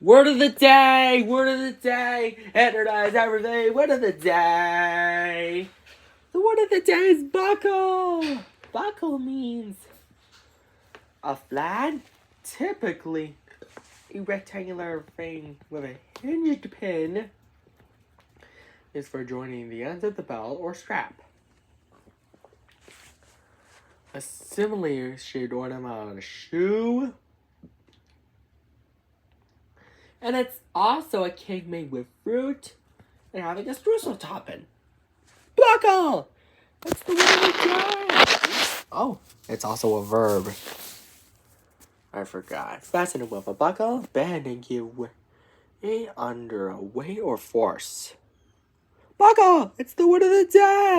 Word of the day! Word of the day! Energize everything! Word of the day! The word of the day is buckle! Buckle means a flat, typically a rectangular thing with a hinged pin is for joining the ends of the belt or strap. A similar shaped ornament on a shoe. And it's also a cake made with fruit and having a streusel topping. Buckle! That's the word of the day! Oh, it's also a verb. I forgot. Fasten with a buckle, bend and give way under a weight or force. Buckle! It's the word of the day!